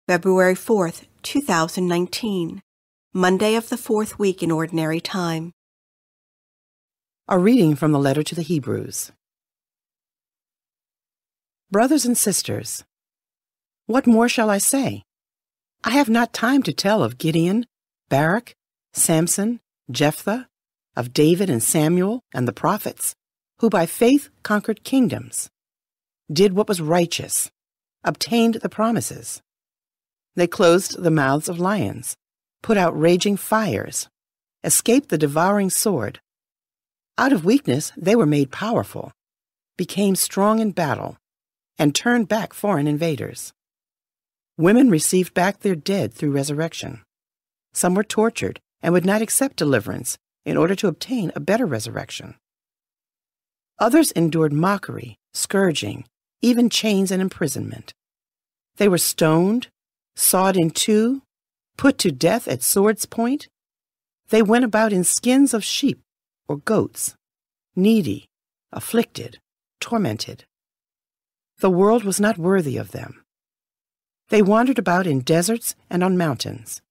February 4th, 2019, Monday of the fourth week in Ordinary Time. A reading from the letter to the Hebrews. Brothers and sisters, what more shall I say? I have not time to tell of Gideon, Barak, Samson, Jephthah, of David and Samuel and the prophets, who by faith conquered kingdoms, did what was righteous, obtained the promises. They closed the mouths of lions, put out raging fires, escaped the devouring sword. Out of weakness they were made powerful, became strong in battle, and turned back foreign invaders. Women received back their dead through resurrection. Some were tortured and would not accept deliverance in order to obtain a better resurrection. Others endured mockery, scourging, even chains and imprisonment. They were stoned, sawed in two, put to death at sword's point. They went about in skins of sheep or goats, needy, afflicted, tormented. The world was not worthy of them. They wandered about in deserts and on mountains,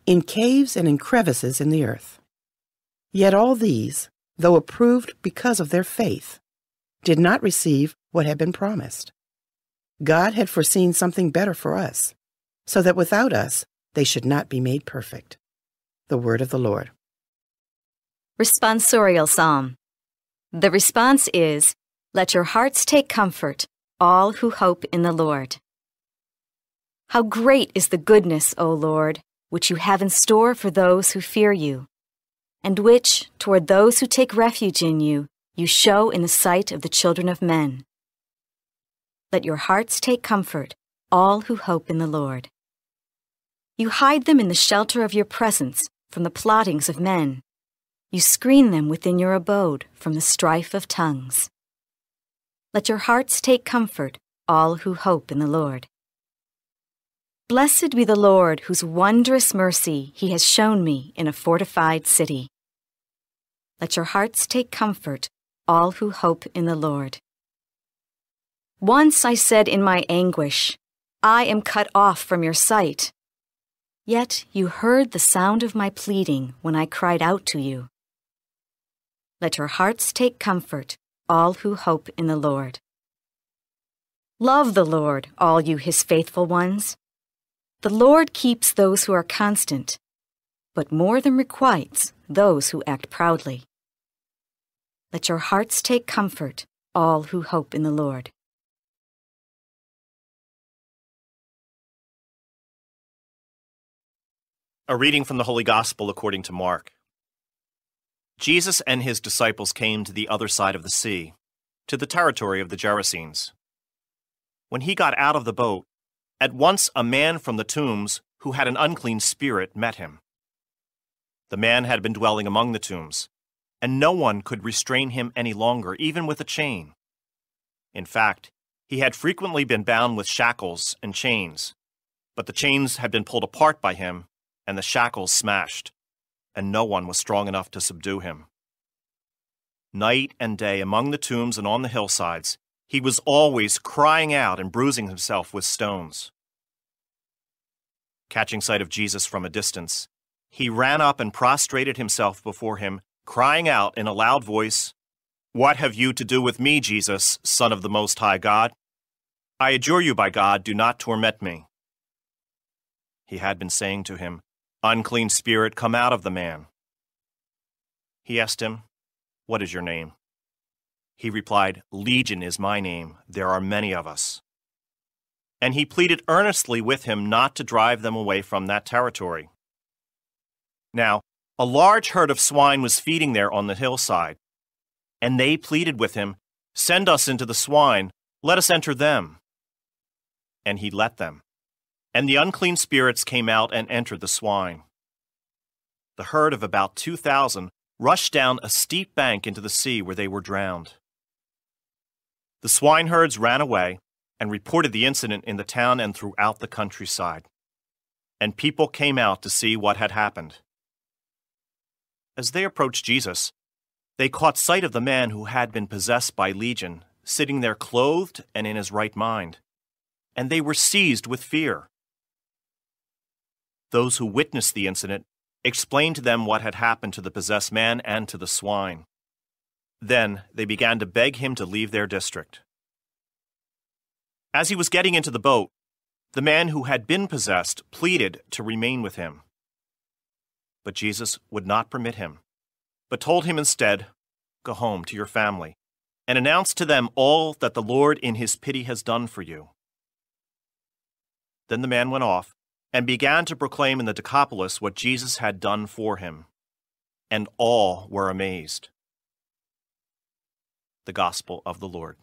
in caves and in crevices in the earth. Yet all these, though approved because of their faith, did not receive what had been promised. God had foreseen something better for us, so that without us they should not be made perfect. The word of the Lord. Responsorial Psalm. The response is, "Let your hearts take comfort, all who hope in the Lord." How great is the goodness, O Lord, which you have in store for those who fear you, and which, toward those who take refuge in you, you show in the sight of the children of men. Let your hearts take comfort, all who hope in the Lord. You hide them in the shelter of your presence from the plottings of men. You screen them within your abode from the strife of tongues. Let your hearts take comfort, all who hope in the Lord. Blessed be the Lord, whose wondrous mercy he has shown me in a fortified city. Let your hearts take comfort, all who hope in the Lord. Once I said in my anguish, I am cut off from your sight. Yet you heard the sound of my pleading when I cried out to you. Let your hearts take comfort, all who hope in the Lord. Love the Lord, all you his faithful ones. The Lord keeps those who are constant, but more than requites those who act proudly. Let your hearts take comfort, all who hope in the Lord. A reading from the Holy Gospel according to Mark. Jesus and his disciples came to the other side of the sea, to the territory of the Gerasenes. When he got out of the boat, at once a man from the tombs who had an unclean spirit met him. The man had been dwelling among the tombs, and no one could restrain him any longer, even with a chain. In fact, he had frequently been bound with shackles and chains, but the chains had been pulled apart by him and the shackles smashed, and no one was strong enough to subdue him. Night and day among the tombs and on the hillsides, he was always crying out and bruising himself with stones. Catching sight of Jesus from a distance, he ran up and prostrated himself before him, crying out in a loud voice, "What have you to do with me, Jesus, Son of the Most High God? I adjure you by God, do not torment me." He had been saying to him, "Unclean spirit, come out of the man." He asked him, "What is your name?" He replied, "Legion is my name. There are many of us." And he pleaded earnestly with him not to drive them away from that territory. Now, a large herd of swine was feeding there on the hillside, and they pleaded with him, "Send us into the swine, let us enter them." And he let them. And the unclean spirits came out and entered the swine. The herd of about 2,000 rushed down a steep bank into the sea where they were drowned. The swineherds ran away and reported the incident in the town and throughout the countryside. And people came out to see what had happened. As they approached Jesus, they caught sight of the man who had been possessed by Legion, sitting there clothed and in his right mind. And they were seized with fear. Those who witnessed the incident explained to them what had happened to the possessed man and to the swine. Then they began to beg him to leave their district. As he was getting into the boat, the man who had been possessed pleaded to remain with him. But Jesus would not permit him, but told him instead, "Go home to your family, and announce to them all that the Lord in his pity has done for you." Then the man went off and began to proclaim in the Decapolis what Jesus had done for him, and all were amazed. The Gospel of the Lord.